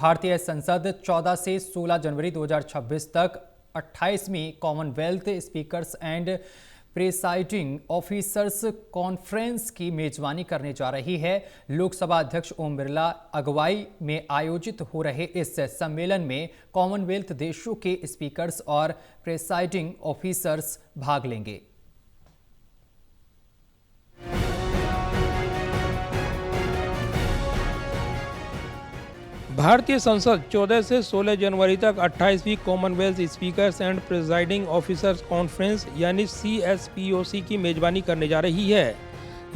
भारतीय संसद 14 से 16 जनवरी 2026 तक 28वीं Commonwealth speakers and presiding officers conference की मेजबानी करने जा रही है। लोकसभा अध्यक्ष ओम बिरला अगुवाई में आयोजित हो रहे इस सम्मेलन में कॉमनवेल्थ देशों के स्पीकर्स और प्रिसाइडिंग ऑफिसर्स भाग लेंगे। भारतीय संसद 14 से 16 जनवरी तक 28वीं Commonwealth speakers and presiding officers conference यानी CSPOC की मेजबानी करने जा रही है।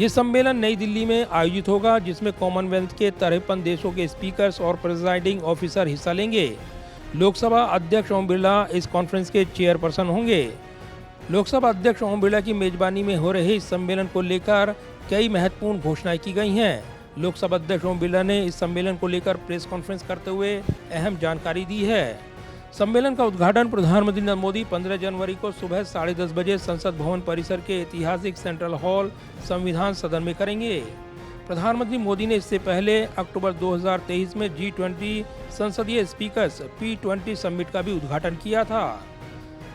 ये सम्मेलन नई दिल्ली में आयोजित होगा, जिसमें कॉमनवेल्थ के 53 देशों के स्पीकर्स और प्रिजाइडिंग ऑफिसर हिस्सा लेंगे। लोकसभा अध्यक्ष ओम बिरला इस कॉन्फ्रेंस के चेयरपर्सन होंगे। लोकसभा अध्यक्ष ओम बिरला की मेजबानी में हो रहे इस सम्मेलन को लेकर कई महत्वपूर्ण घोषणाएं की गई हैं। लोकसभा अध्यक्ष ओम बिरला ने इस सम्मेलन को लेकर प्रेस कॉन्फ्रेंस करते हुए अहम जानकारी दी है। सम्मेलन का उद्घाटन प्रधानमंत्री नरेंद्र मोदी 15 जनवरी को सुबह 10:30 बजे संसद भवन परिसर के ऐतिहासिक सेंट्रल हॉल संविधान सदन में करेंगे। प्रधानमंत्री मोदी ने इससे पहले अक्टूबर 2023 में G20 संसदीय स्पीकर्स P20 समिट का भी उद्घाटन किया था।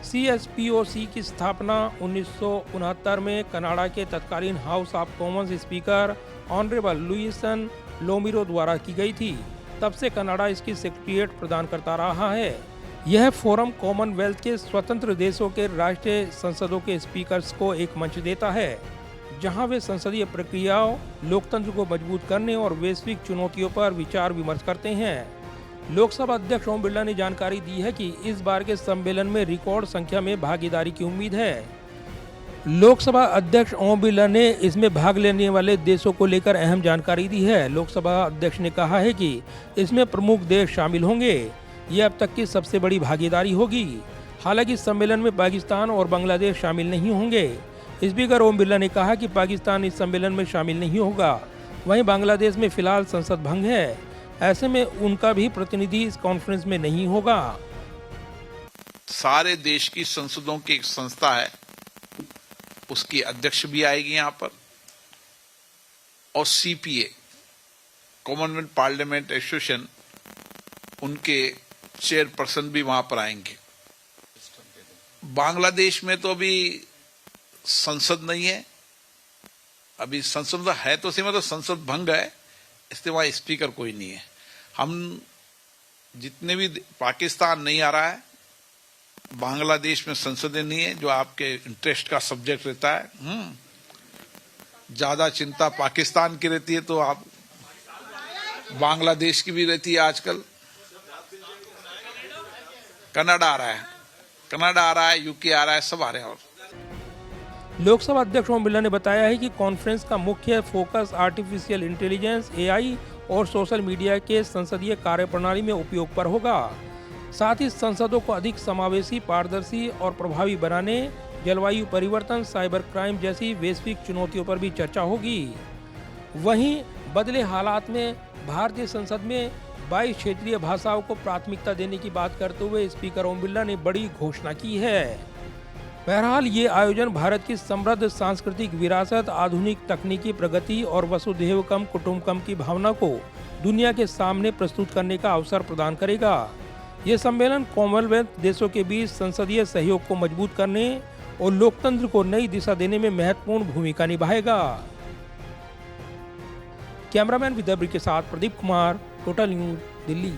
CSPOC की स्थापना 1969 में कनाडा के तत्कालीन House of Commons speaker honourable Lucien Lamoureux द्वारा की गई थी। तब से कनाडा इसकी सेक्रेटरीट प्रदान करता रहा है। यह फोरम कॉमनवेल्थ के स्वतंत्र देशों के राष्ट्रीय संसदों के स्पीकर्स को एक मंच देता है, जहां वे संसदीय प्रक्रियाओं, लोकतंत्र को मजबूत करने और वैश्विक चुनौतियों पर विचार विमर्श करते हैं। लोकसभा अध्यक्ष ओम बिरला ने जानकारी दी है कि इस बार के सम्मेलन में रिकॉर्ड संख्या में भागीदारी की उम्मीद है। लोकसभा अध्यक्ष ओम बिरला ने इसमें भाग लेने वाले देशों को लेकर अहम जानकारी दी है। लोकसभा अध्यक्ष ने कहा है कि इसमें प्रमुख देश शामिल होंगे। ये अब तक की सबसे बड़ी भागीदारी होगी। हालांकि इस सम्मेलन में पाकिस्तान और बांग्लादेश शामिल नहीं होंगे। स्पीकर ओम बिरला ने कहा कि पाकिस्तान इस सम्मेलन में शामिल नहीं होगा। वहीं बांग्लादेश में फिलहाल संसद भंग है, ऐसे में उनका भी प्रतिनिधि इस कॉन्फ्रेंस में नहीं होगा। सारे देश की संसदों की एक संस्था है, उसकी अध्यक्ष भी आएगी यहां पर, और CPA कॉमनवेल्थ पार्लियामेंट एसोसिएशन उनके चेयरपर्सन भी वहां पर आएंगे। बांग्लादेश में तो अभी संसद नहीं है, अभी संसद है तो सही, मतलब संसद भंग है, इसलिए वहां स्पीकर कोई नहीं है। हम जितने भी, पाकिस्तान नहीं आ रहा है, बांग्लादेश में संसदें नहीं है, जो आपके इंटरेस्ट का सब्जेक्ट रहता है। ज्यादा चिंता पाकिस्तान की रहती है, तो आप बांग्लादेश की भी रहती है। आजकल कनाडा आ रहा है, UK आ रहा है, सब आ रहे हैं। और लोकसभा अध्यक्ष ओम बिरला ने बताया है कि कॉन्फ्रेंस का मुख्य फोकस आर्टिफिशियल इंटेलिजेंस, AI और सोशल मीडिया के संसदीय कार्यप्रणाली में उपयोग पर होगा। साथ ही संसदों को अधिक समावेशी, पारदर्शी और प्रभावी बनाने, जलवायु परिवर्तन, साइबर क्राइम जैसी वैश्विक चुनौतियों पर भी चर्चा होगी। वहीं बदले हालात में भारतीय संसद में 22 क्षेत्रीय भाषाओं को प्राथमिकता देने की बात करते हुए स्पीकर ओम बिरला ने बड़ी घोषणा की है। बहरहाल ये आयोजन भारत की समृद्ध सांस्कृतिक विरासत, आधुनिक तकनीकी प्रगति और वसुधैव कुटुंबकम की भावना को दुनिया के सामने प्रस्तुत करने का अवसर प्रदान करेगा। ये सम्मेलन कॉमनवेल्थ देशों के बीच संसदीय सहयोग को मजबूत करने और लोकतंत्र को नई दिशा देने में महत्वपूर्ण भूमिका निभाएगा। कैमरामैन विदर्भ के साथ प्रदीप कुमार, टोटल न्यूज, दिल्ली।